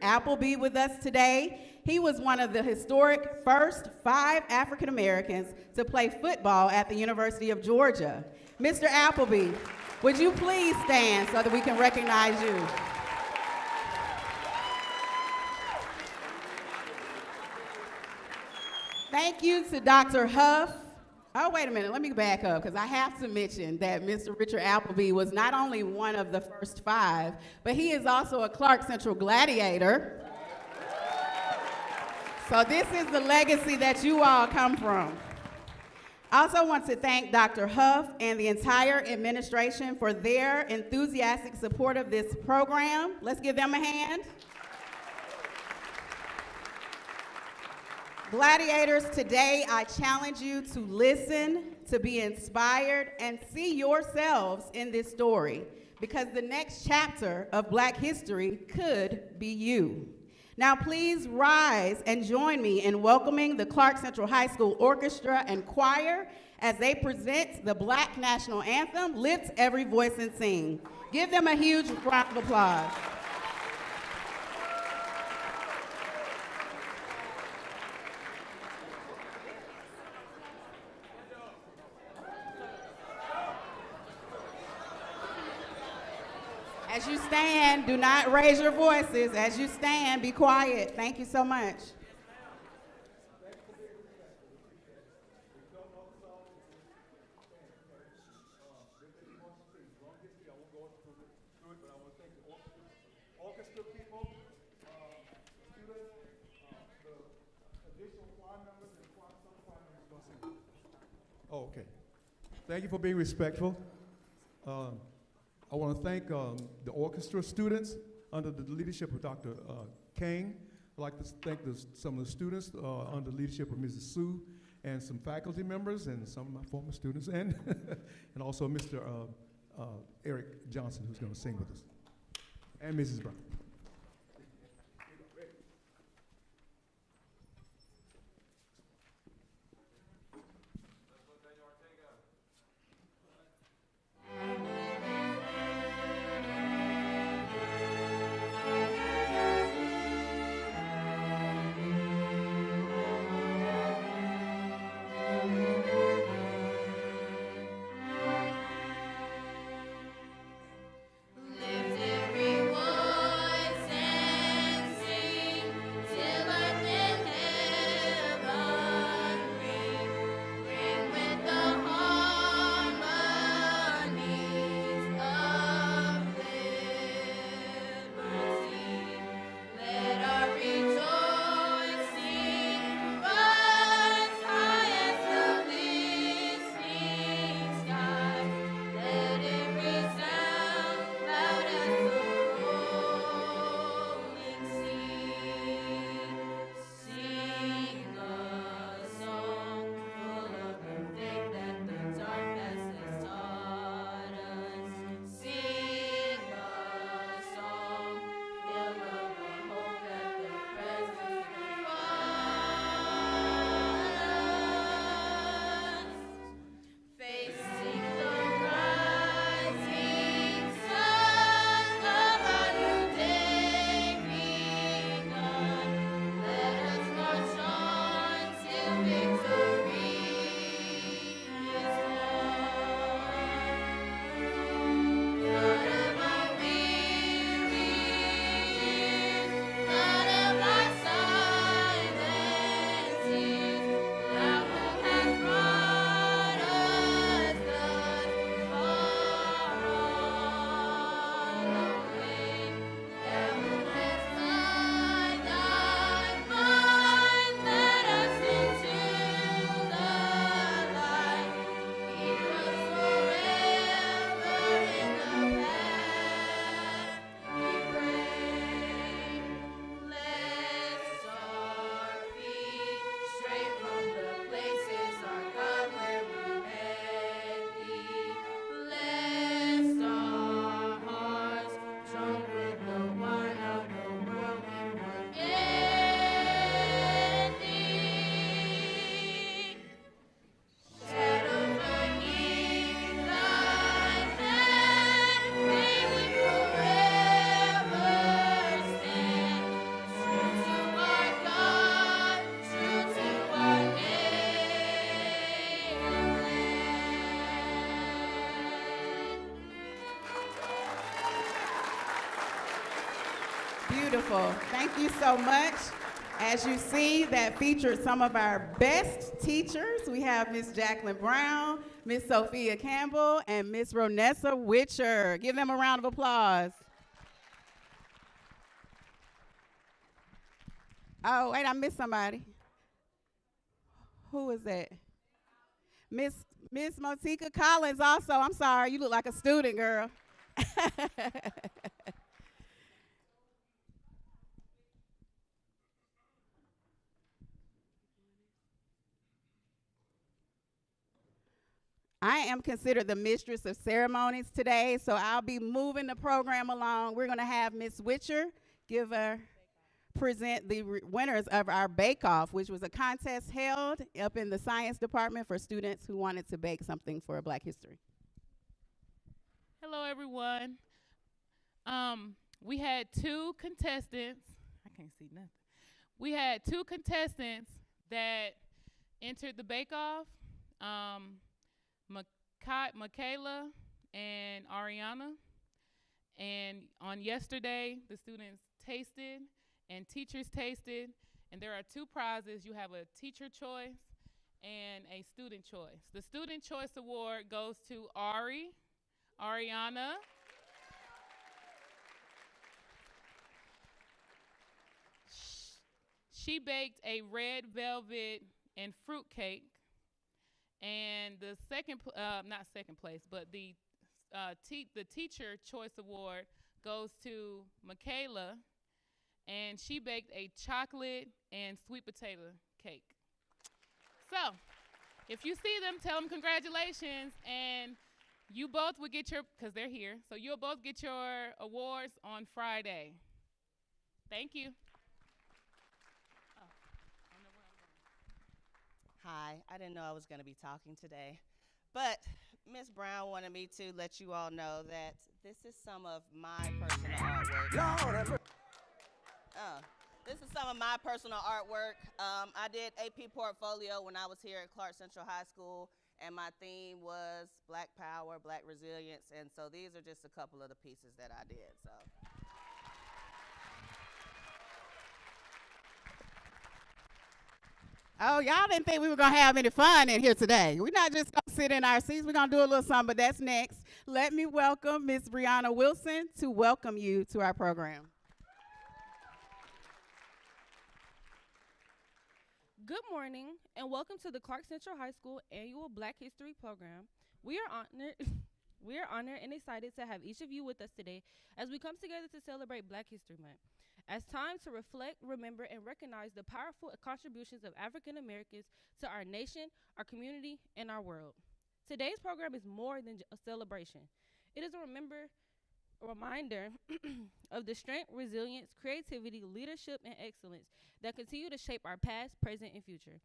Appleby with us today. He was one of the historic first 5 African Americans to play football at the University of Georgia. Mr. Appleby, would you please stand so that we can recognize you? Thank you to Dr. Huff. Oh, wait a minute, let me back up, because I have to mention that Mr. Richard Appleby was not only one of the first 5, but he is also a Clarke Central Gladiator. So this is the legacy that you all come from. I also want to thank Dr. Huff and the entire administration for their enthusiastic support of this program. Let's give them a hand. Gladiators, today I challenge you to listen, to be inspired, and see yourselves in this story, because the next chapter of Black history could be you. Now please rise and join me in welcoming the Clarke Central High School Orchestra and Choir as they present the Black National Anthem, Lift Every Voice and Sing. Give them a huge round of applause. As you stand, do not raise your voices. As you stand, be quiet. Thank you so much. Oh, okay. Thank you for being respectful. I want to thank the orchestra students under the leadership of Dr. King. I'd like to thank some of the students under the leadership of Mrs. Sue and some faculty members and some of my former students, and, and also Mr. Eric Johnson, who's going to sing with us, and Mrs. Brown. Lift every voice. beautiful. Thank you so much. As you see, that featured some of our best teachers. We have Miss Jacqueline Brown, Miss Sophia Campbell, and Miss Ronessa Witcher. Give them a round of applause. Oh, wait, I missed somebody. Who is that? Miss Motika Collins also. I'm sorry, you look like a student, girl. I am considered the mistress of ceremonies today, so I'll be moving the program along. We're going to have Miss Witcher present the winners of our bake-off, which was a contest held up in the science department for students who wanted to bake something for Black History. Hello, everyone. We had two contestants. I can't see nothing. We had two contestants that entered the bake-off. Michaela and Ariana. And on yesterday, the students tasted and teachers tasted, and there are two prizes. You have a teacher choice and a student choice. The student choice award goes to Ariana. She baked a red velvet and fruit cake. And the not second place, but the teacher choice award goes to Michaela, and she baked a chocolate and sweet potato cake. So, if you see them, tell them congratulations, and you both will get because they're here, so you'll both get your awards on Friday. Thank you. Hi, I didn't know I was going to be talking today, but Ms. Brown wanted me to let you all know that this is some of my personal artwork. This is some of my personal artwork. I did AP Portfolio when I was here at Clarke Central High School, and my theme was Black Power, Black Resilience, and so these are just a couple of the pieces that I did. So. Oh, y'all didn't think we were going to have any fun in here today. We're not just going to sit in our seats. We're going to do a little something, but that's next. Let me welcome Ms. Brianna Wilson to welcome you to our program. Good morning, and welcome to the Clarke Central High School Annual Black History Program. We are honored and excited to have each of you with us today as we come together to celebrate Black History Month. As time to reflect, remember, and recognize the powerful contributions of African Americans to our nation, our community, and our world. Today's program is more than a celebration. It is a reminder of the strength, resilience, creativity, leadership, and excellence that continue to shape our past, present, and future.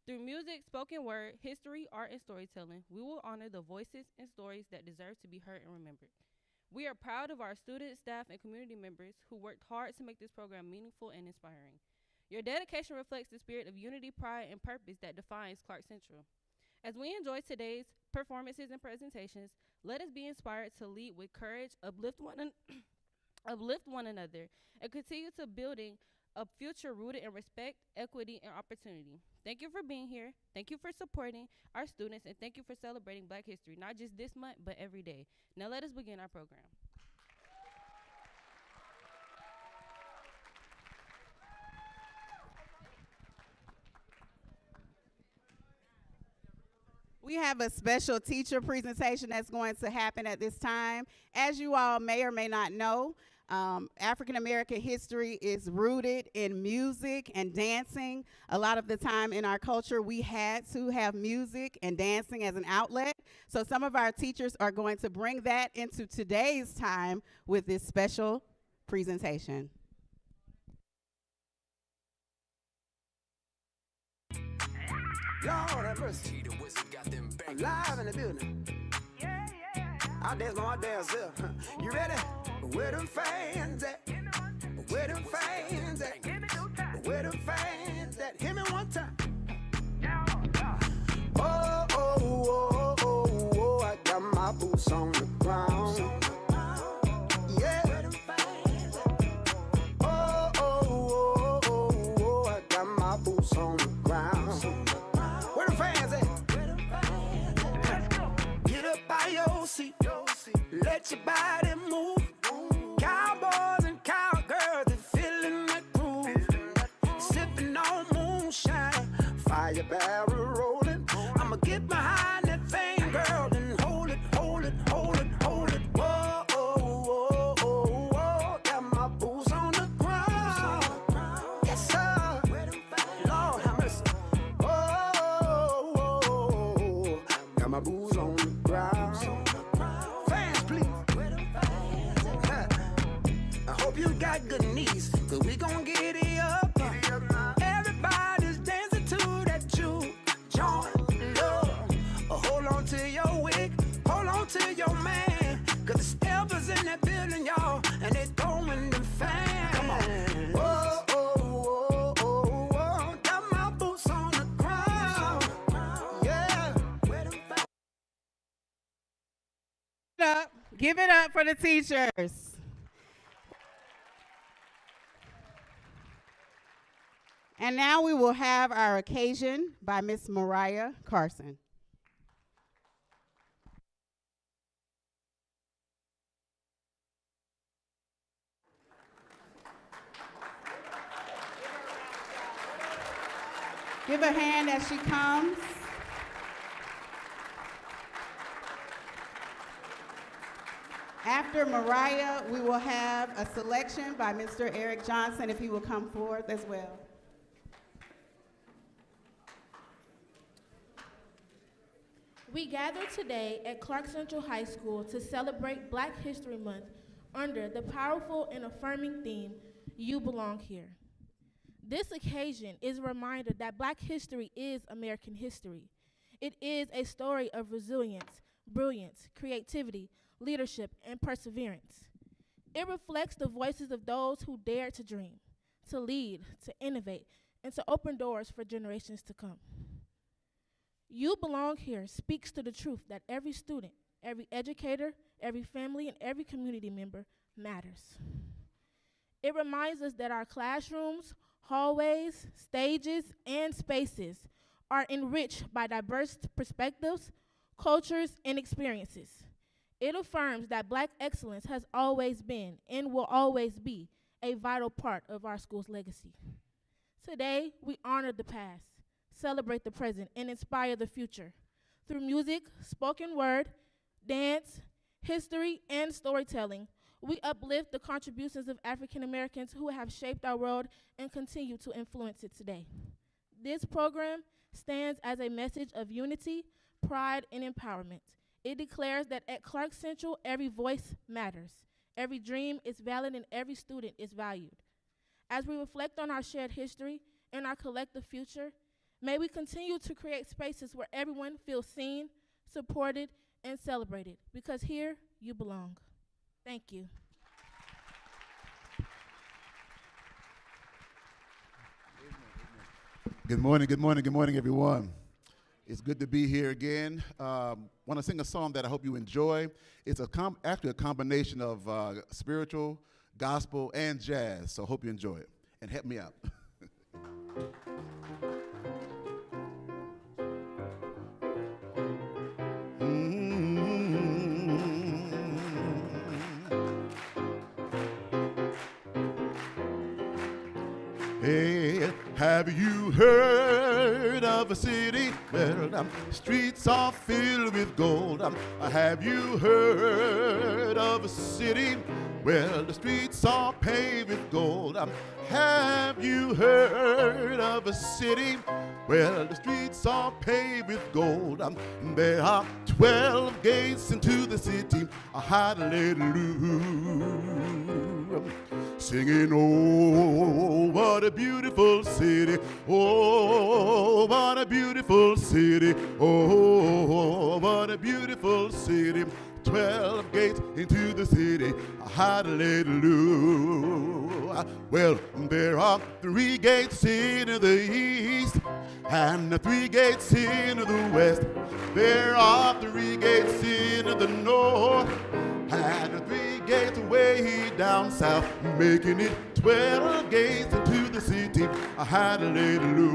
Through music, spoken word, history, art, and storytelling, we will honor the voices and stories that deserve to be heard and remembered. We are proud of our students, staff, and community members who worked hard to make this program meaningful and inspiring. Your dedication reflects the spirit of unity, pride, and purpose that defines Clarke Central. As we enjoy today's performances and presentations, let us be inspired to lead with courage, uplift one another, and continue to building a future rooted in respect, equity, and opportunity. Thank you for being here. Thank you for supporting our students, and thank you for celebrating Black History, not just this month, but every day. Now let us begin our program. We have a special teacher presentation that's going to happen at this time. As you all may or may not know, African American history is rooted in music and dancing. A lot of the time in our culture, we had to have music and dancing as an outlet. So some of our teachers are going to bring that into today's time with this special presentation. Lord have mercy. I'm live in the building. I dance on my dance here. You ready? Where them fans at? Where them fans at? Where them fans at? Hit me one time. Oh, oh, oh, oh, oh, I got my boots on the ground. Yeah. Oh, everybody move. Cowboys and cowgirls, they feeling that groove. Sipping on moonshine, fire barrel rolling. I'ma get behind that thing, girl, and hold it, hold it, hold it, hold it. Whoa, oh, oh, oh, oh. Got my boots on the ground. Yes, sir. Lord have mercy. Oh, oh, oh. Got my boots on the ground. Fans, please. I hope you got good knees, cause we gon' get it up. Everybody's dancing to that juke joint love. Hold on to your wig, hold on to your man, cause the steppers in that building, y'all, and they throwing them fans. Come on. Whoa, oh, oh, oh, oh. Got my boots on the ground. Yeah. Give it up for the teachers. And now we will have our occasion by Miss Mariah Carson. Give a hand as she comes. After Mariah, we will have a selection by Mr. Eric Johnson, if he will come forward as well. We gather today at Clarke Central High School to celebrate Black History Month under the powerful and affirming theme, You Belong Here. This occasion is a reminder that Black history is American history. It is a story of resilience, brilliance, creativity, leadership, and perseverance. It reflects the voices of those who dared to dream, to lead, to innovate, and to open doors for generations to come. You Belong Here speaks to the truth that every student, every educator, every family, and every community member matters. It reminds us that our classrooms, hallways, stages, and spaces are enriched by diverse perspectives, cultures, and experiences. It affirms that Black excellence has always been and will always be a vital part of our school's legacy. Today, we honor the past, celebrate the present, and inspire the future. Through music, spoken word, dance, history, and storytelling, we uplift the contributions of African Americans who have shaped our world and continue to influence it today. This program stands as a message of unity, pride, and empowerment. It declares that at Clarke Central, every voice matters, every dream is valid, and every student is valued. As we reflect on our shared history and our collective future, may we continue to create spaces where everyone feels seen, supported, and celebrated, because here you belong. Thank you. Good morning, good morning, good morning, everyone. It's good to be here again. Want to sing a song that I hope you enjoy. It's actually a combination of spiritual, gospel, and jazz, so I hope you enjoy it. And help me out. Hey, have you heard of a city where the streets are filled with gold? Have you heard of a city where the streets are paved with gold? Have you heard of a city where the streets are paved with gold? There are 12 gates into the city, hallelujah. Singing, oh, what a beautiful city. Oh, what a beautiful city. Oh, what a beautiful city. 12 gates into the city, hallelujah. Well, there are 3 gates in the east and 3 gates in the west. There are 3 gates in the north and 3 gates way down south, making it 12 gates into the city, hallelujah.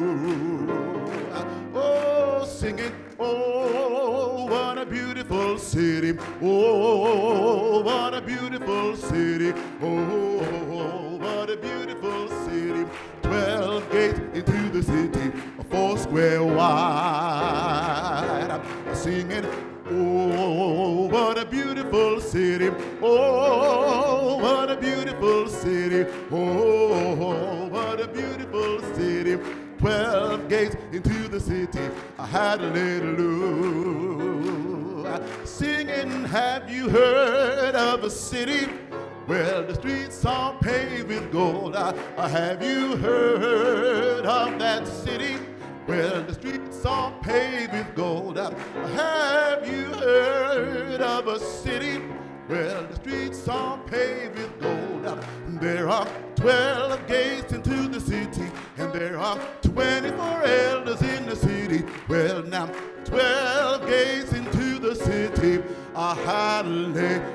Oh, singing, oh, what a beautiful beautiful city. Oh, what a beautiful city. Oh, what a beautiful city. 12 gates into the city, 4 square wide. I'm singing, oh, what a beautiful city. Oh, what a beautiful city. Oh, what a beautiful city. 12 gates into the city. Hallelujah. Singing, have you heard of a city? Well, the streets are paved with gold. Have you heard of that city? Well, the streets are paved with gold. Have you heard of a city? Well, the streets are paved with gold. There are 12 gates into the city, and there are 24 elders in the city. Well, now, 12 gates into the city. Hallelujah.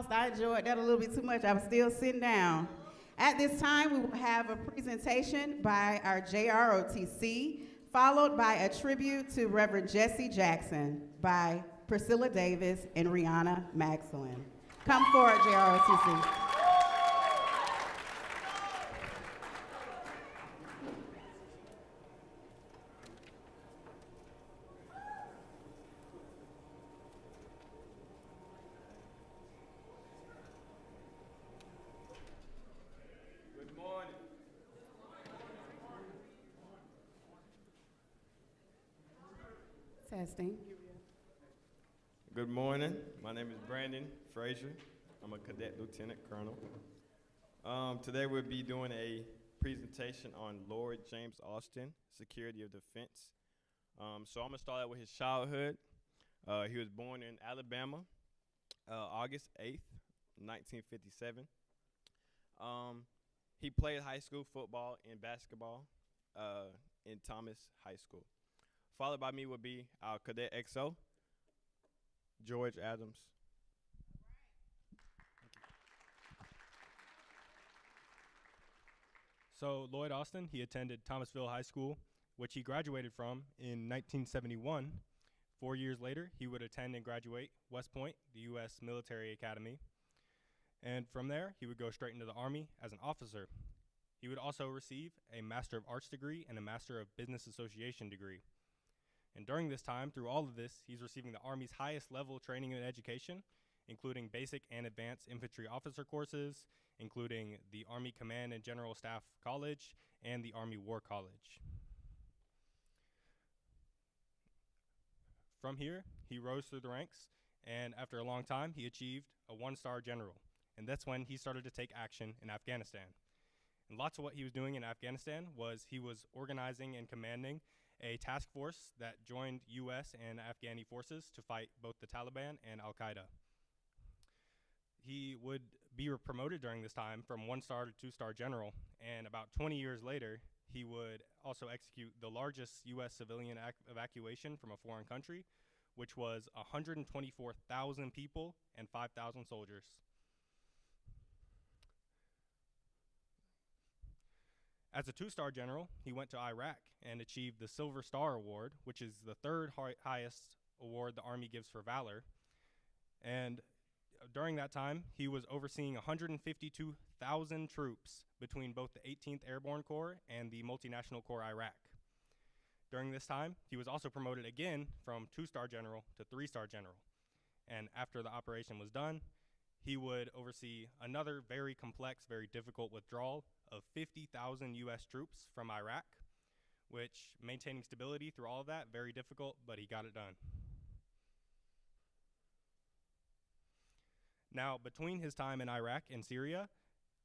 I enjoyed that a little bit too much. I was still sitting down. At this time, we will have a presentation by our JROTC, followed by a tribute to Reverend Jesse Jackson by Priscilla Davis and Rihanna Maxwell. Come forward, JROTC. Testing. Good morning. My name is Brandon Frazier. I'm a cadet lieutenant colonel. Today we'll be doing a presentation on Lord James Austin, Security of Defense. So I'm gonna start out with his childhood. He was born in Alabama, August 8th, 1957. He played high school football and basketball in Thomas High School. Followed by me would be our Cadet XO, George Adams. So Lloyd Austin, he attended Thomasville High School, which he graduated from in 1971. 4 years later, he would attend and graduate West Point, the U.S. Military Academy. And from there, he would go straight into the Army as an officer. He would also receive a Master of Arts degree and a Master of Business Association degree. And during this time, through all of this, he's receiving the Army's highest level training and education, including basic and advanced infantry officer courses, including the Army Command and General Staff College and the Army War College. From here, he rose through the ranks, and after a long time, he achieved a 1-star general. And that's when he started to take action in Afghanistan. And lots of what he was doing in Afghanistan was he was organizing and commanding a task force that joined U.S. and Afghani forces to fight both the Taliban and Al-Qaeda. He would be promoted during this time from 1-star to 2-star general, and about 20 years later, he would also execute the largest U.S. civilian evacuation from a foreign country, which was 124,000 people and 5,000 soldiers. As a 2-star general, he went to Iraq and achieved the Silver Star Award, which is the third highest award the Army gives for valor. And during that time, he was overseeing 152,000 troops between both the 18th Airborne Corps and the Multinational Corps Iraq. During this time, he was also promoted again from 2-star general to 3-star general. And after the operation was done, he would oversee another very complex, very difficult withdrawal of 50,000 U.S. troops from Iraq, which maintaining stability through all of that, very difficult, but he got it done. Now, between his time in Iraq and Syria,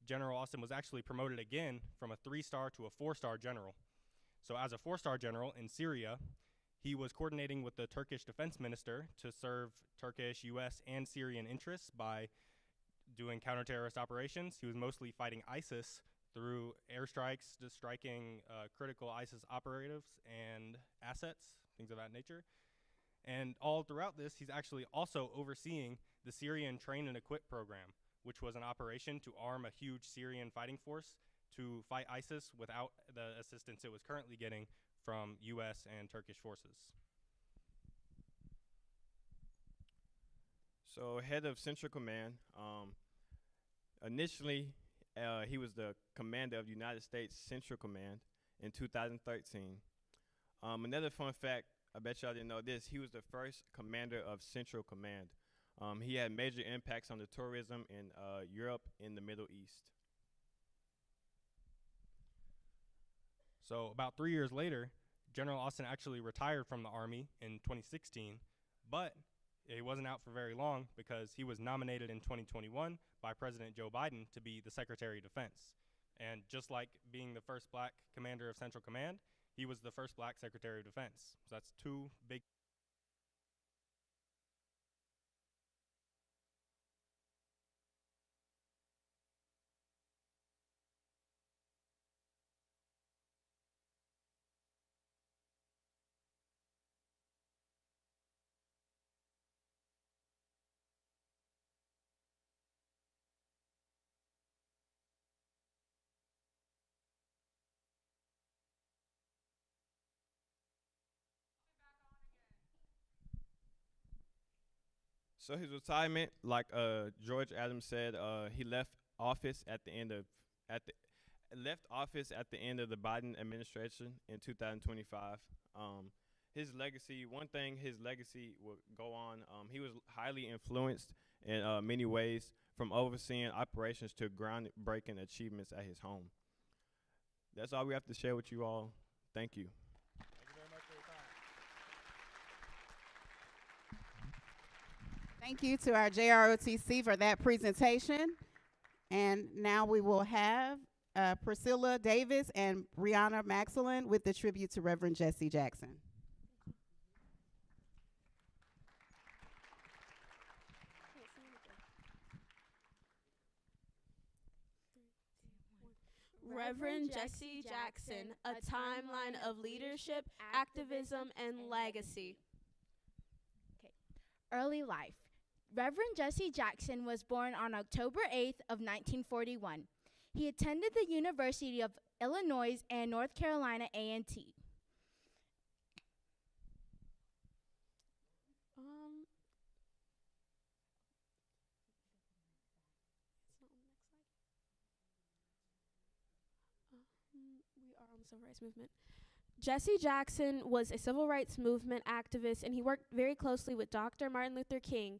General Austin was actually promoted again from a 3-star to a 4-star general. So as a 4-star general in Syria, he was coordinating with the Turkish defense minister to serve Turkish, U.S., and Syrian interests by doing counter-terrorist operations. He was mostly fighting ISIS through airstrikes, just striking critical ISIS operatives and assets, things of that nature. And all throughout this, he's actually also overseeing the Syrian Train and Equip program, which was an operation to arm a huge Syrian fighting force to fight ISIS without the assistance it was currently getting from US and Turkish forces. So head of Central Command, initially he was the commander of United States Central Command in 2013. Another fun fact, I bet y'all didn't know this, he was the first commander of Central Command. He had major impacts on the tourism in Europe and the Middle East. So about 3 years later, General Austin actually retired from the Army in 2016, but he wasn't out for very long because he was nominated in 2021 by President Joe Biden to be the Secretary of Defense. And just like being the first black commander of Central Command, he was the first black Secretary of Defense. So that's two big. So his retirement, like George Adams said, he left office at the end of the Biden administration in 2025. His legacy, one thing his legacy will go on. He was highly influenced in many ways, from overseeing operations to groundbreaking achievements at his home. That's all we have to share with you all. Thank you. Thank you very much for your time. Thank you to our JROTC for that presentation. And now we will have Priscilla Davis and Brianna Maxwell with the tribute to Reverend Jesse Jackson. Reverend Jesse Jackson, a timeline of leadership, activism, and legacy. Early life. Reverend Jesse Jackson was born on October 8th of 1941. He attended the University of Illinois and North Carolina A&T. We are on the civil rights movement. Jesse Jackson was a civil rights movement activist, and he worked very closely with Dr. Martin Luther King.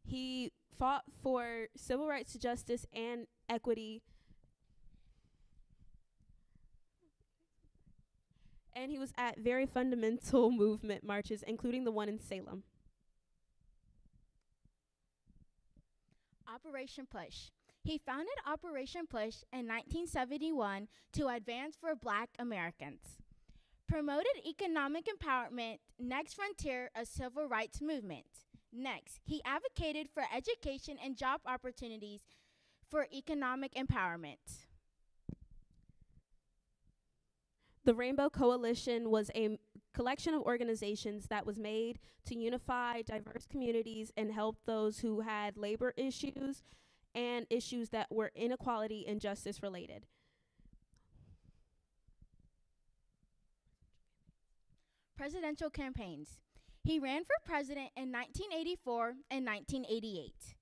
He fought for civil rights justice and equity, and he was at very fundamental movement marches, including the one in Salem. Operation Push. He founded Operation Push in 1971 to advance for Black Americans. Promoted economic empowerment, next frontier of civil rights movement. Next, he advocated for education and job opportunities for economic empowerment. The Rainbow Coalition was a collection of organizations that was made to unify diverse communities and help those who had labor issues and issues that were inequality and justice related. Presidential campaigns. He ran for president in 1984 and 1988.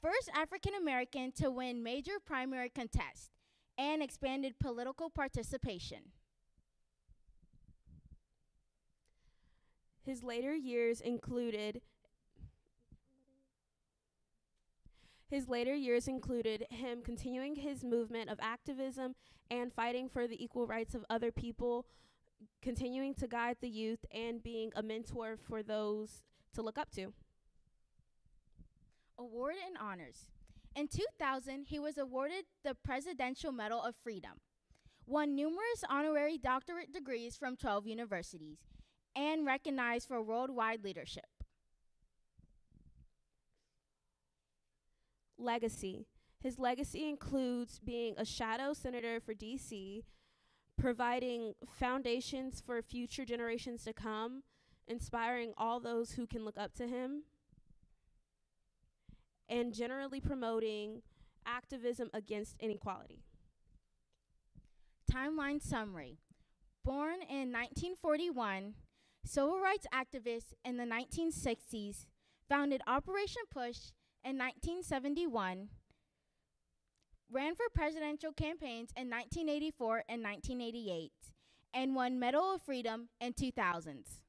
First African American to win major primary contest and expanded political participation. His later years included him continuing his movement of activism and fighting for the equal rights of other people, continuing to guide the youth, and being a mentor for those to look up to. Award and honors. In 2000, he was awarded the Presidential Medal of Freedom, won numerous honorary doctorate degrees from 12 universities, and recognized for worldwide leadership. Legacy. His legacy includes being a shadow senator for DC, providing foundations for future generations to come, inspiring all those who can look up to him, and generally promoting activism against inequality. Timeline summary. Born in 1941, civil rights activist in the 1960s, founded Operation Push in 1971, ran for presidential campaigns in 1984 and 1988, and won Medal of Freedom in 2000s.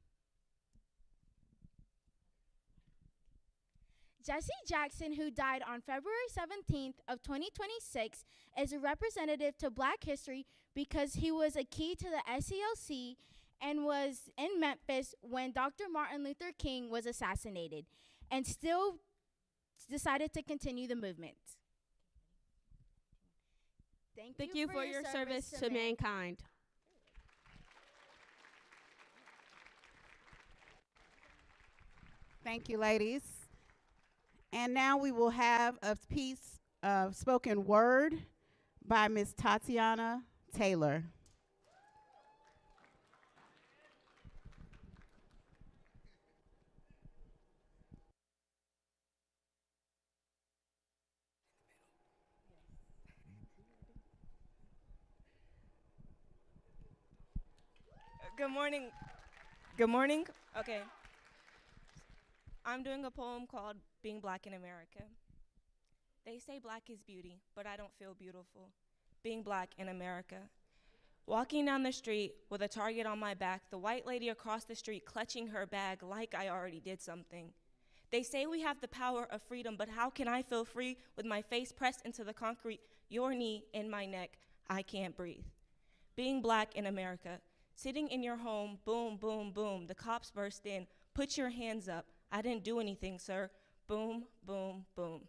Jesse Jackson, who died on February 17th of 2026, is a representative to Black history because he was a key to the SCLC and was in Memphis when Dr. Martin Luther King was assassinated, and still decided to continue the movement. Thank you for your service to mankind. Thank you, ladies. And now we will have a piece of spoken word by Ms. Tatiana Taylor. Good morning. Good morning. Okay. I'm doing a poem called Being Black in America. They say black is beauty, but I don't feel beautiful. Being black in America. Walking down the street with a target on my back, the white lady across the street clutching her bag like I already did something. They say we have the power of freedom, but how can I feel free with my face pressed into the concrete, your knee in my neck? I can't breathe. Being black in America. Sitting in your home, boom, boom, boom. The cops burst in. Put your hands up. I didn't do anything, sir. Boom, boom, boom.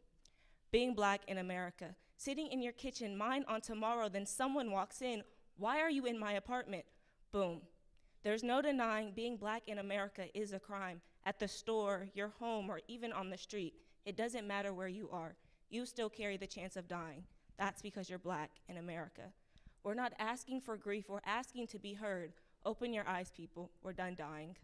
Being black in America. Sitting in your kitchen, mine on tomorrow, then someone walks in. Why are you in my apartment? Boom. There's no denying being black in America is a crime. At the store, your home, or even on the street. It doesn't matter where you are. You still carry the chance of dying. That's because you're black in America. We're not asking for grief, we're asking to be heard. Open your eyes, people. We're done dying.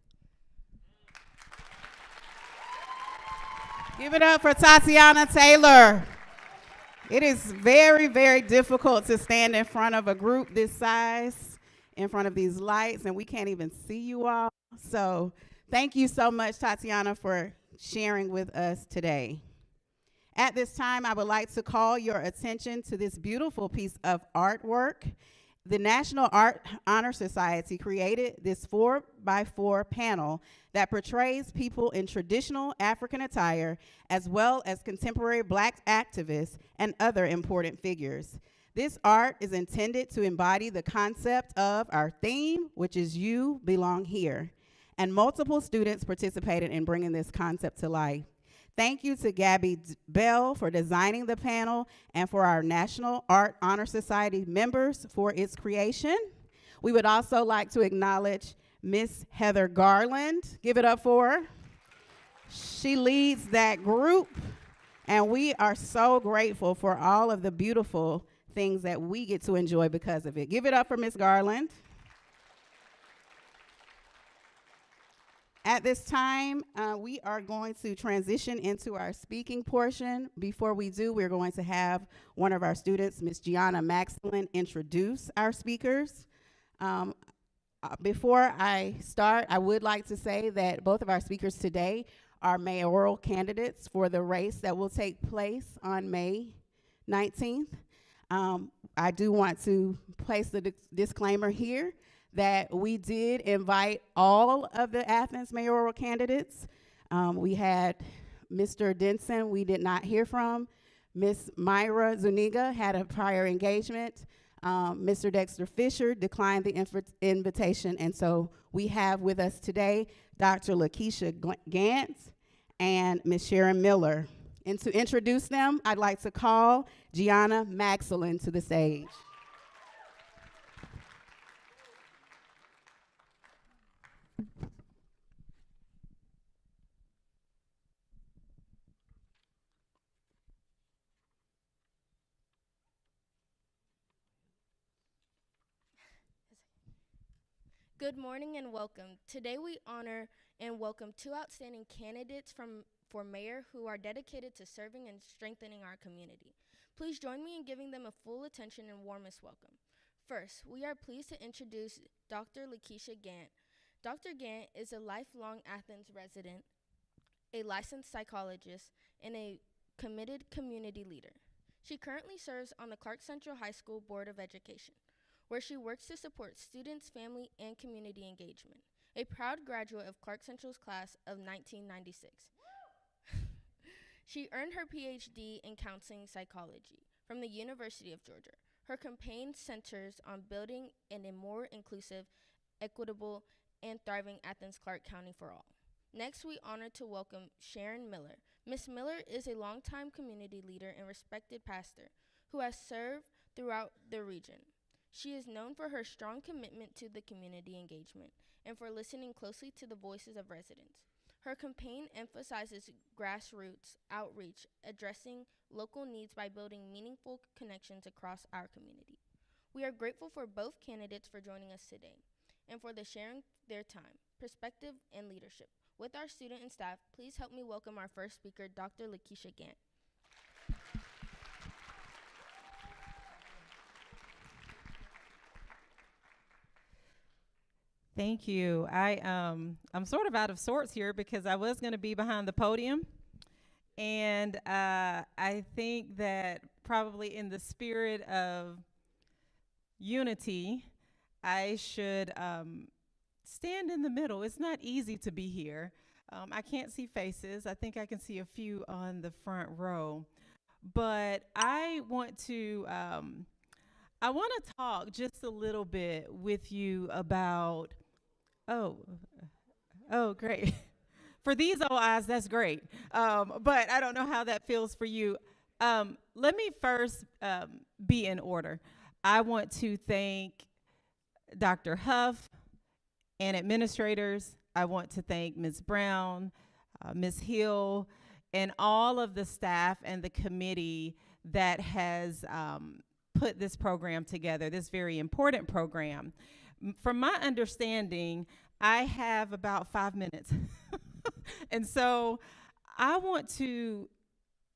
Give it up for Tatiana Taylor. It is very, very difficult to stand in front of a group this size, in front of these lights, and we can't even see you all. So thank you so much, Tatiana, for sharing with us today. At this time, I would like to call your attention to this beautiful piece of artwork. The National Art Honor Society created this 4x4 panel that portrays people in traditional African attire, as well as contemporary black activists and other important figures. This art is intended to embody the concept of our theme, which is You Belong Here. And multiple students participated in bringing this concept to life. Thank you to Gabby Bell for designing the panel and for our National Art Honor Society members for its creation. We would also like to acknowledge Miss Heather Garland. Give it up for her. She leads that group, and we are so grateful for all of the beautiful things that we get to enjoy because of it. Give it up for Miss Garland. At this time, we are going to transition into our speaking portion. Before we do, we're going to have one of our students, Ms. Gianna Maxlin, introduce our speakers. Before I start, I would like to say that both of our speakers today are mayoral candidates for the race that will take place on May 19th. I do want to place the disclaimer here that we did invite all of the Athens mayoral candidates. We had Mr. Denson, we did not hear from. Ms. Myra Zuniga had a prior engagement. Mr. Dexter Fisher declined the invitation, and so we have with us today Dr. Lakeisha Gantz and Ms. Sharon Miller. And to introduce them, I'd like to call Gianna Maxlin to the stage. Good morning and welcome. Today we honor and welcome two outstanding candidates for mayor who are dedicated to serving and strengthening our community. Please join me in giving them a full attention and warmest welcome. First, we are pleased to introduce Dr. Lakeisha Gant. Dr. Gant is a lifelong Athens resident, a licensed psychologist, and a committed community leader. She currently serves on the Clarke Central High School Board of Education, where she works to support students, family, and community engagement. A proud graduate of Clarke Central's class of 1996. She earned her PhD in counseling psychology from the University of Georgia. Her campaign centers on building a more inclusive, equitable, and thriving Athens Clarke County for all. Next, we honor to welcome Sharon Miller. Ms. Miller is a longtime community leader and respected pastor who has served throughout the region. She is known for her strong commitment to the community engagement and for listening closely to the voices of residents. Her campaign emphasizes grassroots outreach, addressing local needs by building meaningful connections across our community. We are grateful for both candidates for joining us today and for the sharing their time, perspective, and leadership. With our student and staff, please help me welcome our first speaker, Dr. Lakeisha Gant. Thank you. I'm sort of out of sorts here because I was going to be behind the podium, and I think that probably in the spirit of unity, I should stand in the middle. It's not easy to be here. I can't see faces. I think I can see a few on the front row, but I want to talk just a little bit with you about. Oh, great. For these old eyes, that's great. But I don't know how that feels for you. Let me first be in order. I want to thank Dr. Huff and administrators. I want to thank Ms. Brown, Ms. Hill, and all of the staff and the committee that has put this program together, this very important program. From my understanding, I have about 5 minutes. And so I want to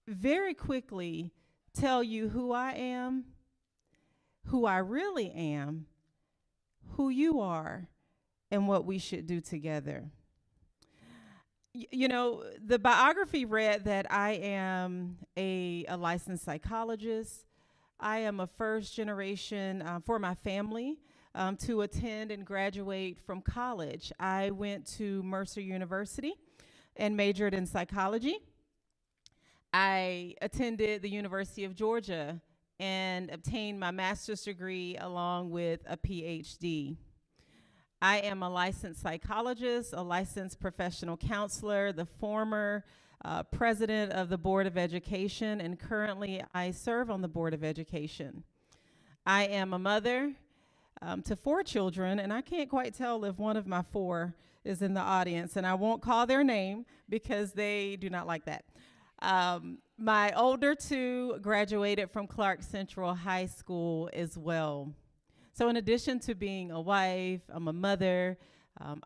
very quickly tell you who I am, who I really am, who you are, and what we should do together. You know, the biography read that I am a licensed psychologist. I am a first generation for my family. To attend and graduate from college. I went to Mercer University and majored in psychology. I attended the University of Georgia and obtained my master's degree along with a PhD. I am a licensed psychologist, a licensed professional counselor, the former president of the Board of Education, and currently I serve on the Board of Education. I am a mother to 4 children, and I can't quite tell if one of my 4 is in the audience, and I won't call their name because they do not like that. My older 2 graduated from Clarke Central High School as well. So in addition to being a wife, I'm a mother,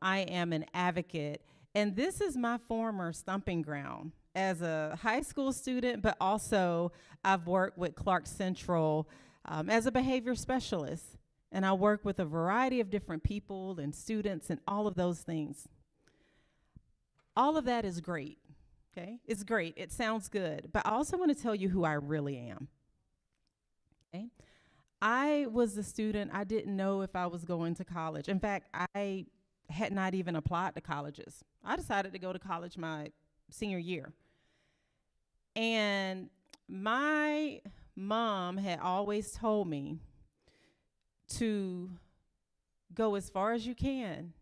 I am an advocate, and this is my former stomping ground as a high school student, but also I've worked with Clarke Central as a behavior specialist. And I work with a variety of different people and students and all of those things. All of that is great, okay? It's great. It sounds good. But I also want to tell you who I really am, okay? I was a student. I didn't know if I was going to college. In fact, I had not even applied to colleges. I decided to go to college my senior year. And my mom had always told me to go as far as you can,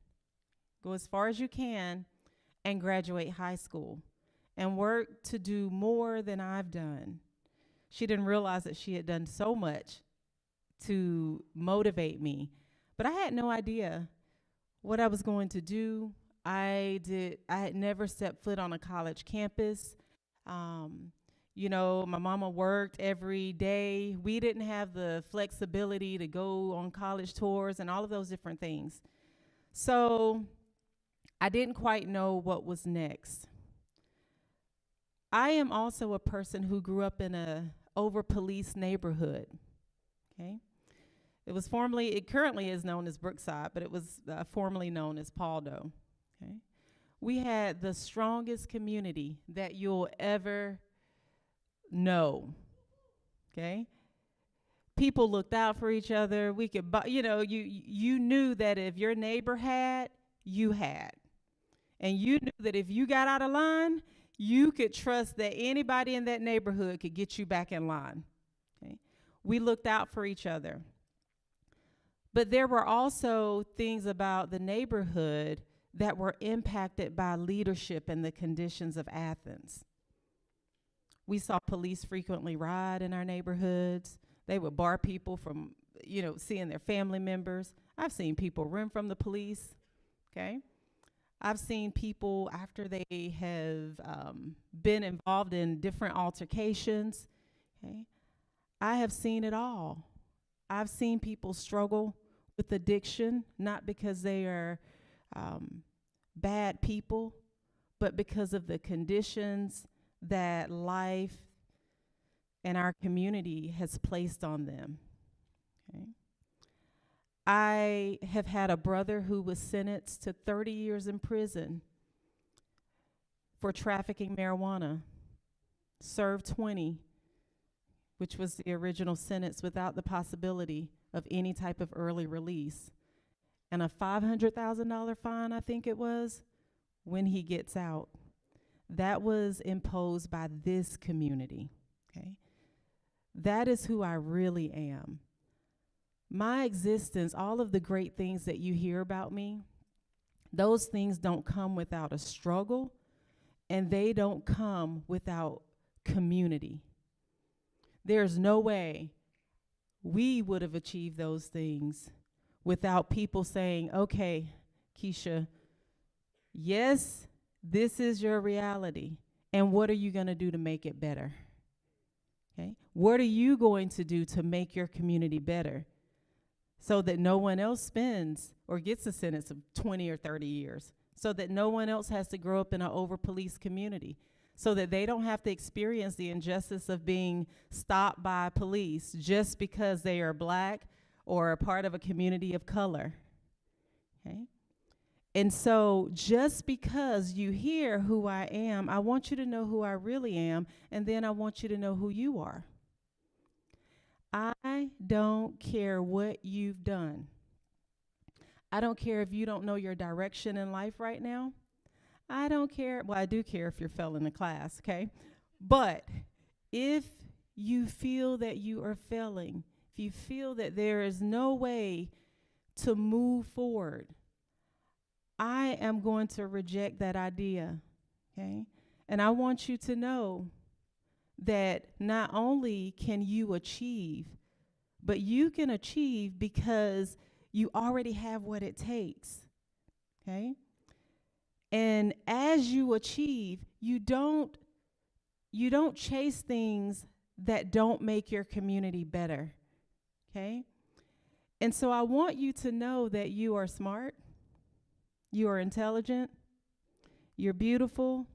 and graduate high school and work to do more than I've done. She didn't realize that she had done so much to motivate me, but I had no idea what I was going to do. I had never stepped foot on a college campus. You know, my mama worked every day. We didn't have the flexibility to go on college tours and all of those different things. So I didn't quite know what was next. I am also a person who grew up in a over-policed neighborhood, okay? It currently is known as Brookside, but it was formerly known as Paldo, okay? We had the strongest community that you'll ever know, okay? People looked out for each other. We could, you knew that if your neighbor had, you had. And you knew that if you got out of line, you could trust that anybody in that neighborhood could get you back in line, okay? We looked out for each other. But there were also things about the neighborhood that were impacted by leadership and the conditions of Athens. We saw police frequently ride in our neighborhoods. They would bar people from, seeing their family members. I've seen people run from the police, okay? I've seen people after they have been involved in different altercations, okay? I have seen it all. I've seen people struggle with addiction, not because they are bad people, but because of the conditions that life and our community has placed on them, okay? I have had a brother who was sentenced to 30 years in prison for trafficking marijuana, served 20, which was the original sentence, without the possibility of any type of early release, and a $500,000 fine, I think it was, when he gets out. That was imposed by this community, okay? That is who I really am. My existence, all of the great things that you hear about me, those things don't come without a struggle, and they don't come without community. There's no way we would have achieved those things without people saying, okay, Keisha, yes, this is your reality, and what are you going to do to make it better? Okay? What are you going to do to make your community better so that no one else spends or gets a sentence of 20 or 30 years, so that no one else has to grow up in an over-policed community, so that they don't have to experience the injustice of being stopped by police just because they are black or a part of a community of color, okay? And so just because you hear who I am, I want you to know who I really am, and then I want you to know who you are. I don't care what you've done. I don't care if you don't know your direction in life right now. I don't care. Well, I do care if you're failing the class, okay? But if you feel that you are failing, if you feel that there is no way to move forward, I am going to reject that idea, okay? And I want you to know that not only can you achieve, but you can achieve because you already have what it takes, okay? And as you achieve, you don't chase things that don't make your community better, okay? And so I want you to know that you are smart, you are intelligent, you're beautiful,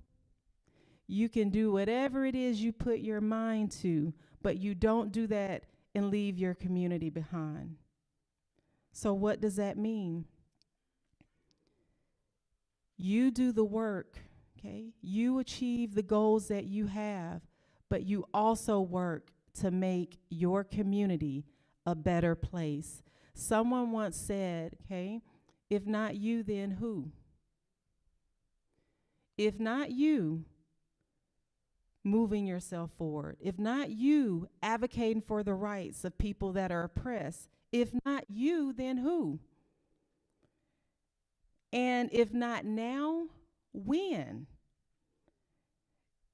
you can do whatever it is you put your mind to, but you don't do that and leave your community behind. So what does that mean? You do the work, okay? You achieve the goals that you have, but you also work to make your community a better place. Someone once said, okay, if not you, then who? If not you moving yourself forward, if not you advocating for the rights of people that are oppressed, if not you, then who? And if not now, when?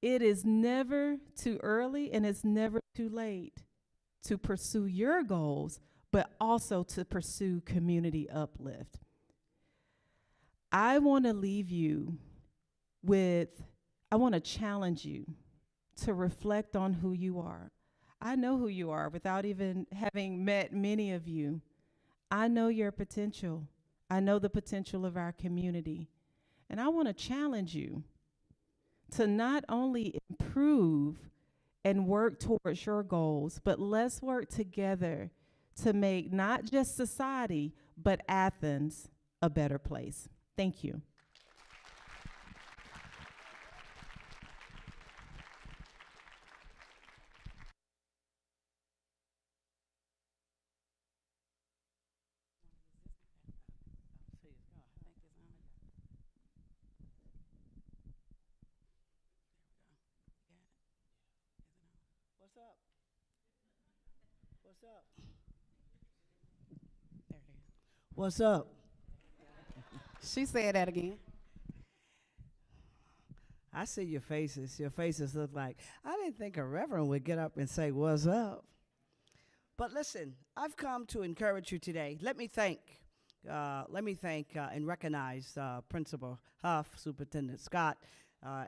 It is never too early and it's never too late to pursue your goals, but also to pursue community uplift. I want to leave you I want to challenge you to reflect on who you are. I know who you are without even having met many of you. I know your potential. I know the potential of our community. And I want to challenge you to not only improve and work towards your goals, but let's work together to make not just society, but Athens a better place. Thank you. What's up? What's up? What's up? She said that again. I see your faces. Your faces look like, I didn't think a reverend would get up and say, what's up? But listen, I've come to encourage you today. Let me thank and recognize Principal Huff, Superintendent Scott,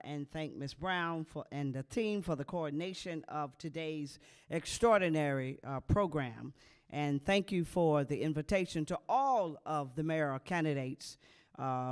and thank Ms. Brown and the team for the coordination of today's extraordinary program. And thank you for the invitation to all of the mayoral candidates.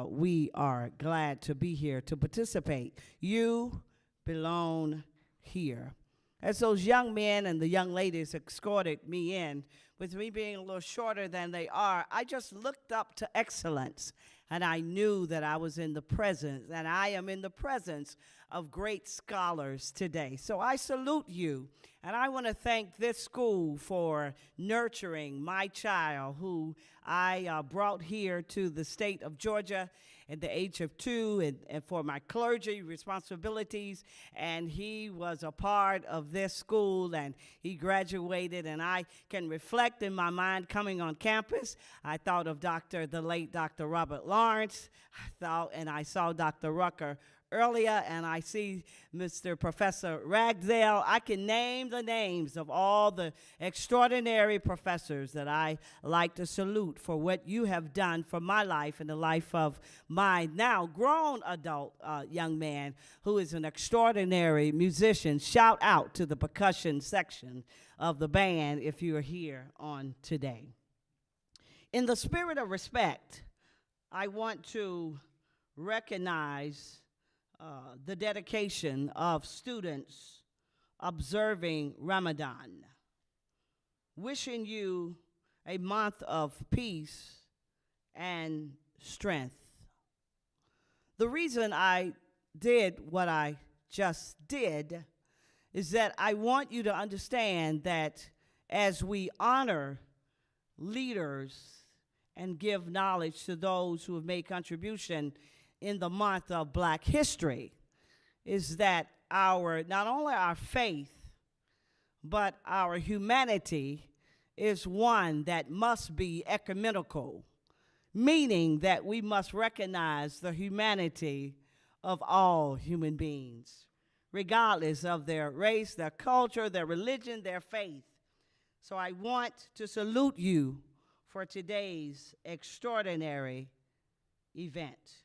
We are glad to be here to participate. You belong here. As those young men and the young ladies escorted me in, with me being a little shorter than they are, I just looked up to excellence, and I knew that I was in the presence, and I am in the presence of great scholars today. So I salute you, and I want to thank this school for nurturing my child, who I brought here to the state of Georgia at the age of 2, and for my clergy responsibilities, and he was a part of this school, and he graduated, and I can reflect in my mind coming on campus. I thought of the late Dr. Robert Lawrence. I saw Dr. Rucker earlier, and I see Mr. Professor Ragdale. I can name the names of all the extraordinary professors that I like to salute for what you have done for my life and the life of my now grown adult young man who is an extraordinary musician. Shout out to the percussion section of the band if you are here on today. In the spirit of respect, I want to recognize the dedication of students observing Ramadan. Wishing you a month of peace and strength. The reason I did what I just did is that I want you to understand that as we honor leaders and give knowledge to those who have made contribution in the month of Black History, is that not only our faith, but our humanity is one that must be ecumenical, meaning that we must recognize the humanity of all human beings, regardless of their race, their culture, their religion, their faith. So I want to salute you for today's extraordinary event.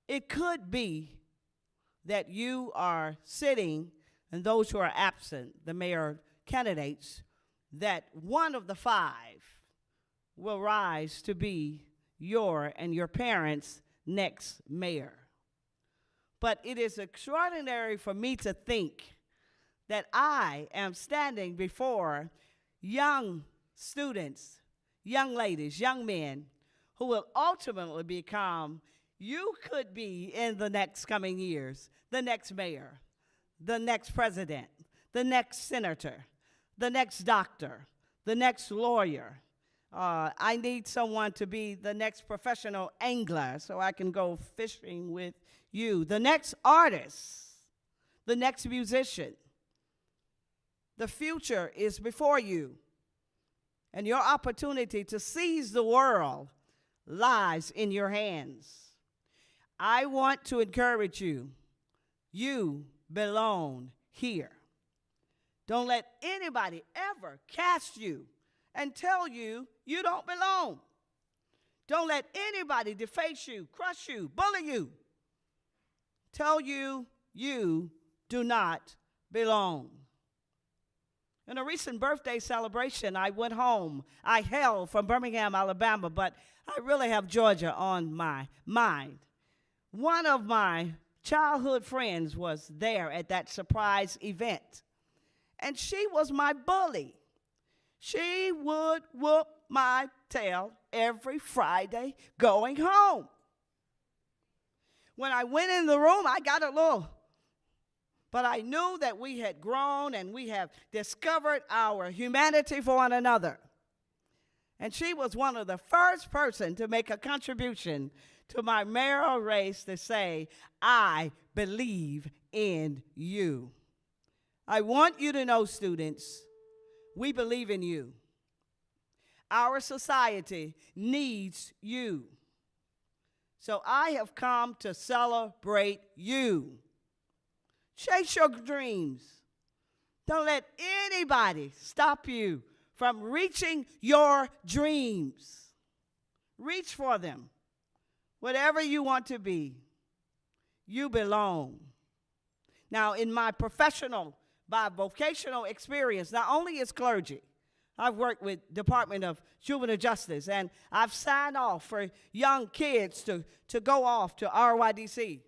It could be that you are sitting, and those who are absent, the mayor candidates, that one of the 5 will rise to be your and your parents' next mayor. But it is extraordinary for me to think that I am standing before young students, young ladies, young men, who will ultimately become, you could be in the next coming years, the next mayor, the next president, the next senator, the next doctor, the next lawyer. I need someone to be the next professional angler so I can go fishing with you, the next artist, the next musician. The future is before you, and your opportunity to seize the world lies in your hands. I want to encourage you. You belong here. Don't let anybody ever cast you and tell you you don't belong. Don't let anybody deface you, crush you, bully you, tell you you do not belong. In a recent birthday celebration, I went home. I hail from Birmingham, Alabama, but I really have Georgia on my mind. One of my childhood friends was there at that surprise event. And she was my bully. She would whoop my tail every Friday going home. When I went in the room, I got a little, but I knew that we had grown and we have discovered our humanity for one another. And she was one of the first person to make a contribution to my mayoral race to say, I believe in you. I want you to know, students, we believe in you. Our society needs you. So I have come to celebrate you. Chase your dreams. Don't let anybody stop you from reaching your dreams. Reach for them. Whatever you want to be, you belong. Now, in my professional, vocational experience, not only as clergy, I've worked with Department of Juvenile Justice, and I've signed off for young kids to go off to RYDC,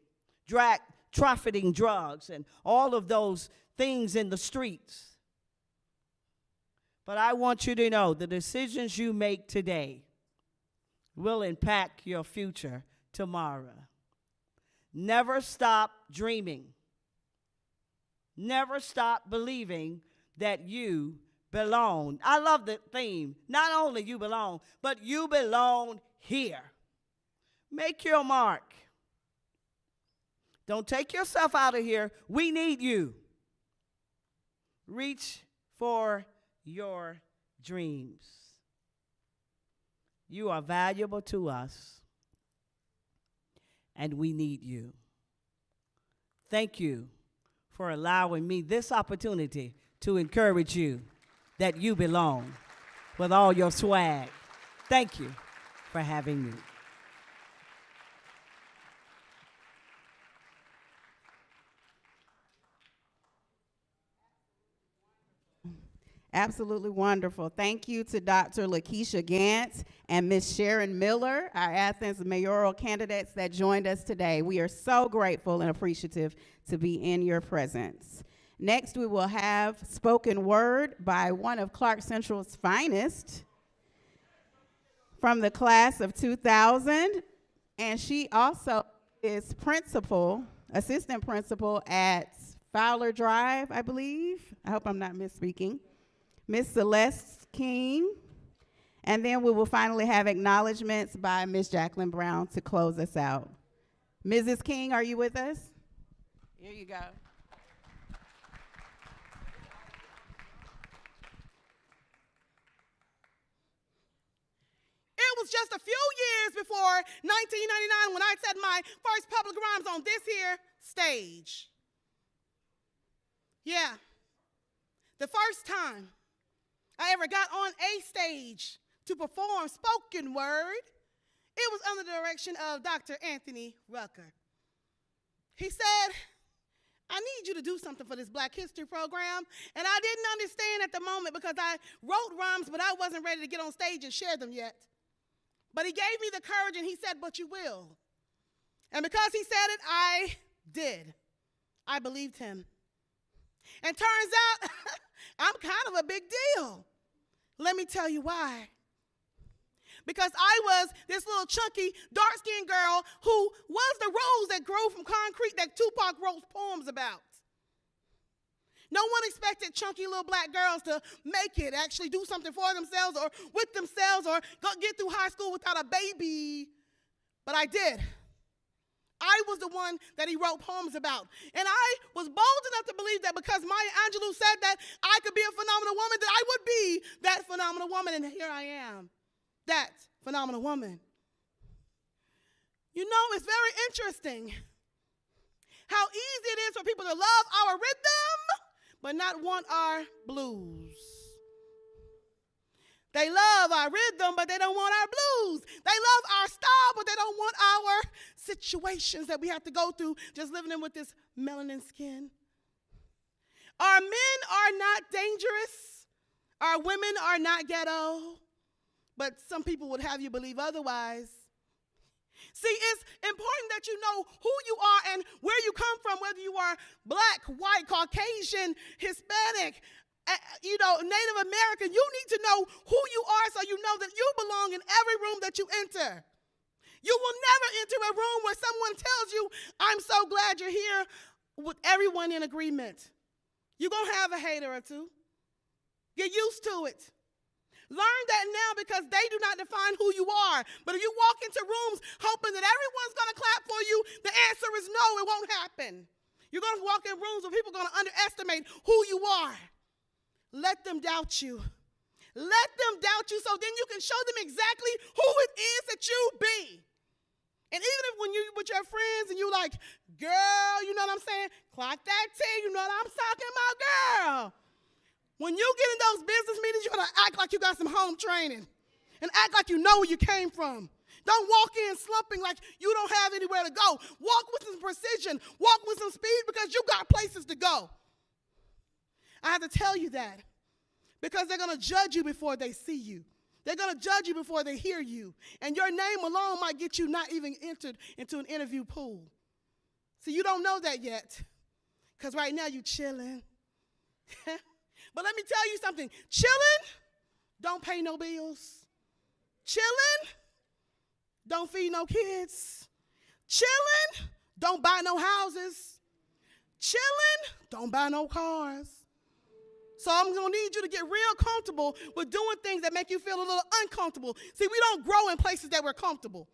trafficking drugs, and all of those things in the streets. But I want you to know the decisions you make today will impact your future tomorrow. Never stop dreaming. Never stop believing that you belong. I love the theme. Not only you belong, but you belong here. Make your mark. Don't take yourself out of here. We need you. Reach for your dreams. You are valuable to us, and we need you. Thank you for allowing me this opportunity to encourage you that you belong with all your swag. Thank you for having me. Absolutely wonderful. Thank you to Dr. Lakeisha Gantz and Ms. Sharon Miller, our Athens mayoral candidates that joined us today. We are so grateful and appreciative to be in your presence. Next, we will have spoken word by one of Clarke Central's finest from the class of 2000, and she also is assistant principal at Fowler Drive, I believe. I hope I'm not misspeaking. Ms. Celeste King, and then we will finally have acknowledgments by Ms. Jacqueline Brown to close us out. Mrs. King, are you with us? Here you go. It was just a few years before 1999 when I said my first public rhymes on this here stage. Yeah, the first time I ever got on a stage to perform spoken word, it was under the direction of Dr. Anthony Rucker. He said, I need you to do something for this Black History program. And I didn't understand at the moment because I wrote rhymes, but I wasn't ready to get on stage and share them yet. But he gave me the courage and he said, but you will. And because he said it, I did. I believed him. And turns out, I'm kind of a big deal. Let me tell you why. Because I was this little chunky, dark-skinned girl who was the rose that grew from concrete that Tupac wrote poems about. No one expected chunky little black girls to make it, actually do something for themselves or with themselves or get through high school without a baby. But I did. I was the one that he wrote poems about. And I was bold enough to believe that because Maya Angelou said that I could be a phenomenal woman, that I would be that phenomenal woman. And here I am, that phenomenal woman. You know, it's very interesting how easy it is for people to love our rhythm, but not want our blues. They love our rhythm, but they don't want our blues. They love our style, but they don't want our situations that we have to go through just living in with this melanin skin. Our men are not dangerous. Our women are not ghetto. But some people would have you believe otherwise. See, it's important that you know who you are and where you come from, whether you are black, white, Caucasian, Hispanic, Native American. You need to know who you are so you know that you belong in every room that you enter. You will never enter a room where someone tells you, I'm so glad you're here, with everyone in agreement. You're going to have a hater or two. Get used to it. Learn that now because they do not define who you are. But if you walk into rooms hoping that everyone's going to clap for you, the answer is no, it won't happen. You're going to walk in rooms where people are going to underestimate who you are. Let them doubt you. Let them doubt you so then you can show them exactly who it is that you be. And even if when you're with your friends and you like, girl, you know what I'm saying? Clock that T, you know what I'm talking about, girl. When you get in those business meetings, you're going to act like you got some home training and act like you know where you came from. Don't walk in slumping like you don't have anywhere to go. Walk with some precision. Walk with some speed because you got places to go. I have to tell you that because they're going to judge you before they see you. They're going to judge you before they hear you. And your name alone might get you not even entered into an interview pool. See, you don't know that yet because right now you're chilling. But let me tell you something. Chilling, don't pay no bills. Chilling, don't feed no kids. Chilling, don't buy no houses. Chilling, don't buy no cars. So I'm going to need you to get real comfortable with doing things that make you feel a little uncomfortable. See, we don't grow in places that we're comfortable.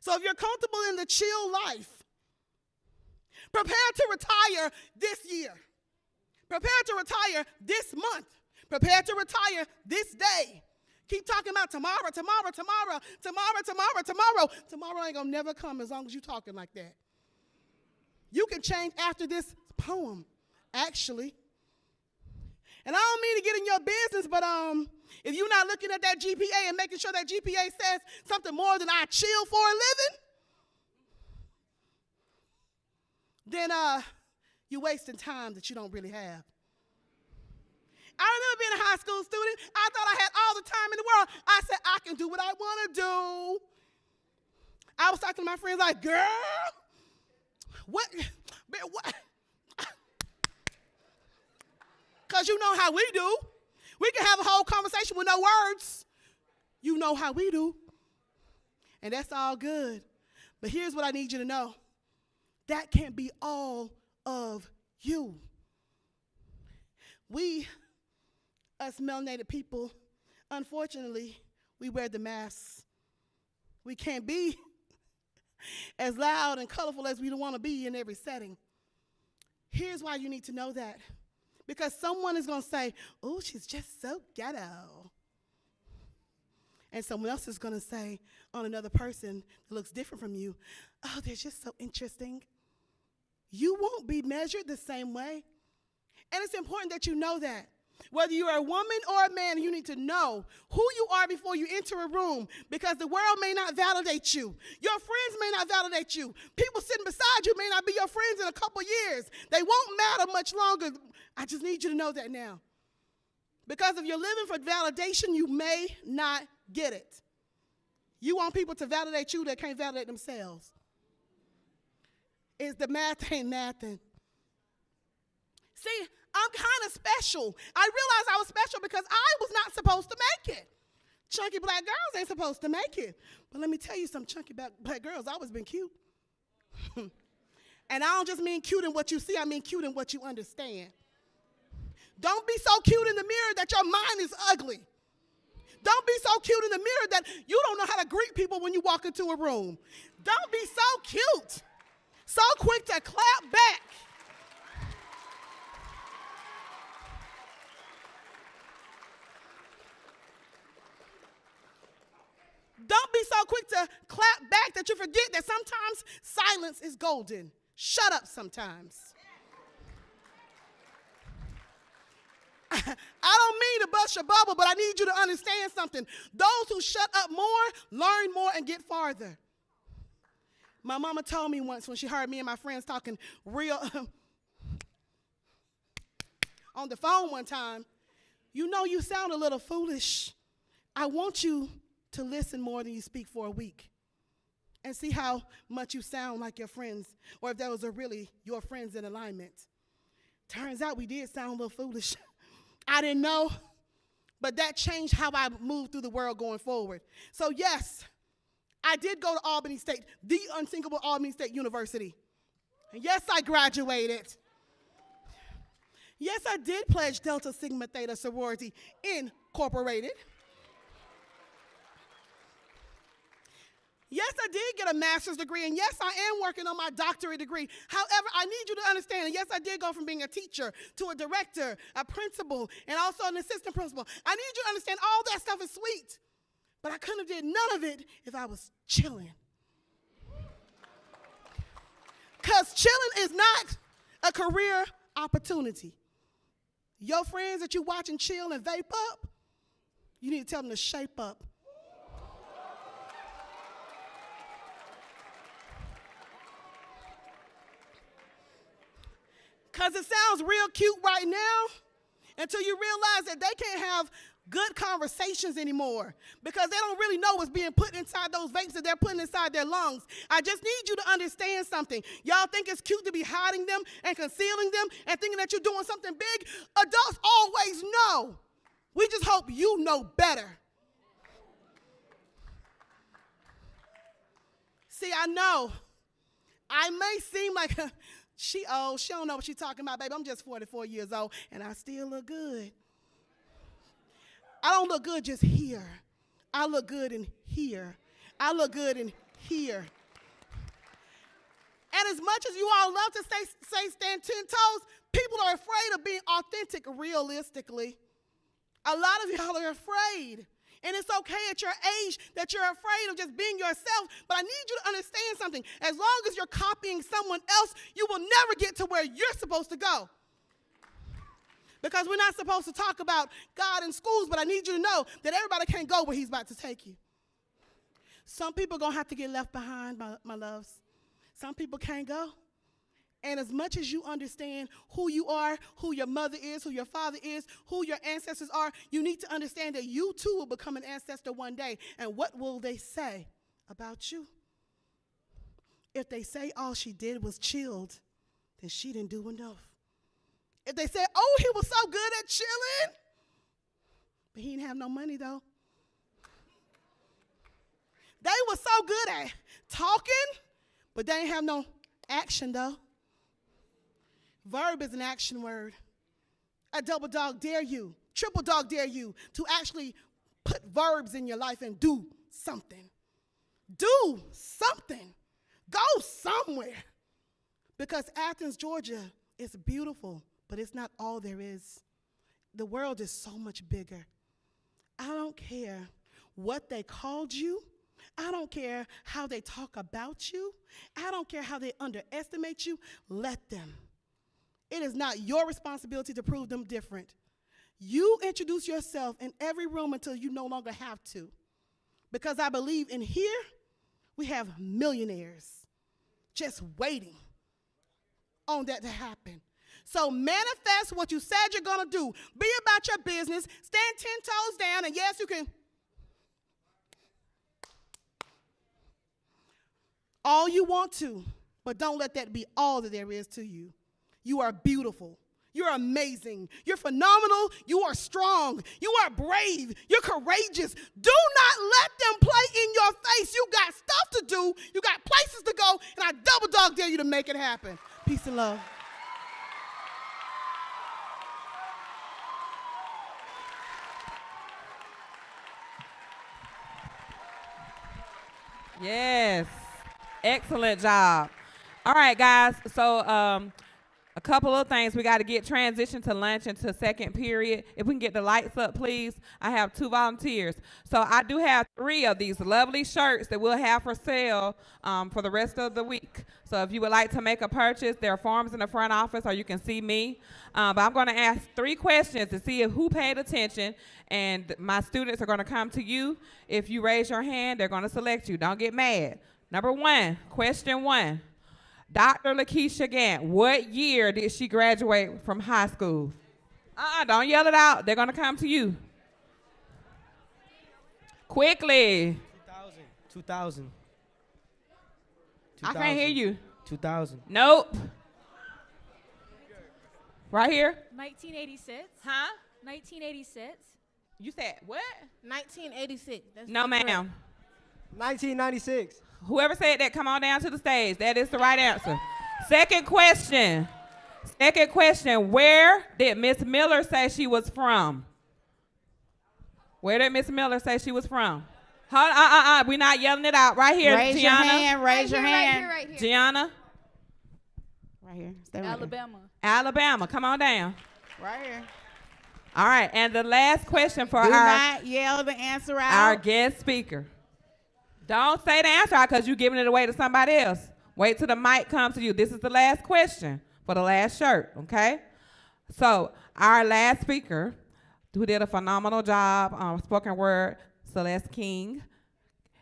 So if you're comfortable in the chill life, prepare to retire this year. Prepare to retire this month. Prepare to retire this day. Keep talking about tomorrow, tomorrow, tomorrow, tomorrow, tomorrow, tomorrow. Tomorrow ain't going to never come as long as you're talking like that. You can change after this poem, actually. And I don't mean to get in your business, but if you're not looking at that GPA and making sure that GPA says something more than I chill for a living, then you're wasting time that you don't really have. I remember being a high school student. I thought I had all the time in the world. I said, I can do what I want to do. I was talking to my friends like, girl, what? Because you know how we do. We can have a whole conversation with no words. You know how we do. And that's all good. But here's what I need you to know. That can't be all of you. We, us melanated people, unfortunately, we wear the masks. We can't be as loud and colorful as we want to be in every setting. Here's why you need to know that. Because someone is going to say, oh, she's just so ghetto. And someone else is going to say on another person that looks different from you, oh, they're just so interesting. You won't be measured the same way. And it's important that you know that. Whether you are a woman or a man, you need to know who you are before you enter a room because the world may not validate you. Your friends may not validate you. People sitting beside you may not be your friends in a couple years. They won't matter much longer. I just need you to know that now. Because if you're living for validation, you may not get it. You want people to validate you that can't validate themselves. It's the math ain't mathing. See, I'm kind of special. I realized I was special because I was not supposed to make it. Chunky black girls ain't supposed to make it. But let me tell you some chunky black girls, I always been cute. And I don't just mean cute in what you see, I mean cute in what you understand. Don't be so cute in the mirror that your mind is ugly. Don't be so cute in the mirror that you don't know how to greet people when you walk into a room. Don't be so cute, so quick to clap back. Don't be so quick to clap back that you forget that sometimes silence is golden. Shut up sometimes. I don't mean to bust your bubble, but I need you to understand something. Those who shut up more, learn more, and get farther. My mama told me once when she heard me and my friends talking real on the phone one time, you know you sound a little foolish. I want you to listen more than you speak for a week. and see how much you sound like your friends, or if those are really your friends in alignment. Turns out we did sound a little foolish. I didn't know, but that changed how I moved through the world going forward. So yes, I did go to Albany State, the unthinkable Albany State University. And yes, I graduated. Yes, I did pledge Delta Sigma Theta Sorority Incorporated. Yes, I did get a master's degree, and yes, I am working on my doctorate degree. However, I need you to understand, and yes, I did go from being a teacher to a director, a principal, and also an assistant principal. I need you to understand all that stuff is sweet, but I couldn't have did none of it if I was chilling. Because chilling is not a career opportunity. Your friends that you watch and chill and vape up, you need to tell them to shape up. Because it sounds real cute right now until you realize that they can't have good conversations anymore because they don't really know what's being put inside those vapes that they're putting inside their lungs. I just need you to understand something. Y'all think it's cute to be hiding them and concealing them and thinking that you're doing something big? Adults always know. We just hope you know better. See, I know I may seem like she old. She don't know what she's talking about, baby. I'm just 44 years old, and I still look good. I don't look good just here. I look good in here. I look good in here. And as much as you all love to say stand 10 toes, people are afraid of being authentic realistically. A lot of y'all are afraid. And it's okay at your age that you're afraid of just being yourself, but I need you to understand something. As long as you're copying someone else, you will never get to where you're supposed to go. Because we're not supposed to talk about God in schools, but I need you to know that everybody can't go where he's about to take you. Some people are going to have to get left behind, my loves. Some people can't go. And as much as you understand who you are, who your mother is, who your father is, who your ancestors are, you need to understand that you too will become an ancestor one day. And what will they say about you? If they say all she did was chilled, then she didn't do enough. If they say, oh, he was so good at chilling, but he didn't have no money though. They were so good at talking, but they didn't have no action though. Verb is an action word. I double dog dare you, triple dog dare you to actually put verbs in your life and do something. Do something. Go somewhere. Because Athens, Georgia is beautiful, but it's not all there is. The world is so much bigger. I don't care what they called you. I don't care how they talk about you. I don't care how they underestimate you. Let them. It is not your responsibility to prove them different. You introduce yourself in every room until you no longer have to. Because I believe in here, we have millionaires just waiting on that to happen. So manifest what you said you're going to do. Be about your business. Stand 10 toes down, and yes, you can. All you want to, but don't let that be all that there is to you. You are beautiful. You're amazing. You're phenomenal. You are strong. You are brave. You're courageous. Do not let them play in your face. You got stuff to do. You got places to go, and I double dog dare you to make it happen. Peace and love. Yes. Excellent job. All right, guys. So a couple of things. We got to get transitioned to lunch and to second period. If we can get the lights up, please. I have 2 volunteers. So I do have 3 of these lovely shirts that we'll have for sale for the rest of the week. So if you would like to make a purchase, there are forms in the front office, or you can see me. But I'm going to ask 3 questions to see who paid attention, and my students are going to come to you. If you raise your hand, they're going to select you. Don't get mad. Number 1, question 1. Dr. Lakeisha Gant, what year did she graduate from high school? Don't yell it out. They're going to come to you. Quickly. 2000. I can't hear you. 2000. Nope. Right here? 1986. Huh? 1986. You said what? 1986. That's No, correct. ma'am. 1996. Whoever said that, come on down to the stage. That is the right answer. Second question. Second question. Where did Miss Miller say she was from? Where did Miss Miller say she was from? We're not yelling it out. Right here, Raise Gianna. your hand. Raise your hand. Right here. Gianna. Right here. Stay right Alabama. Alabama. Come on down. there. Right here. All right. And the last question for Do our not yell the answer out. our guest speaker. Don't say the answer out because you're giving it away to somebody else. Wait till the mic comes to you. This is the last question for the last shirt, okay? So our last speaker, who did a phenomenal job on spoken word, Celeste King.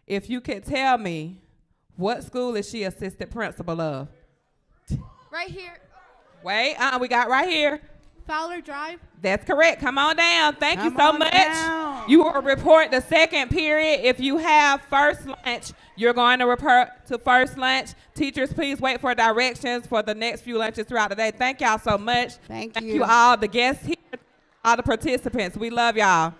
If you could tell me, what school is she assistant principal of? Right here. Wait, we got right here. Fowler Drive. That's correct. Come on down. Thank you Come so on much. down. You will report the second period. If you have first lunch, you're going to report to first lunch. Teachers, please wait for directions for the next few lunches throughout the day. Thank y'all so much. Thank you all, the guests here, all the participants. We love y'all.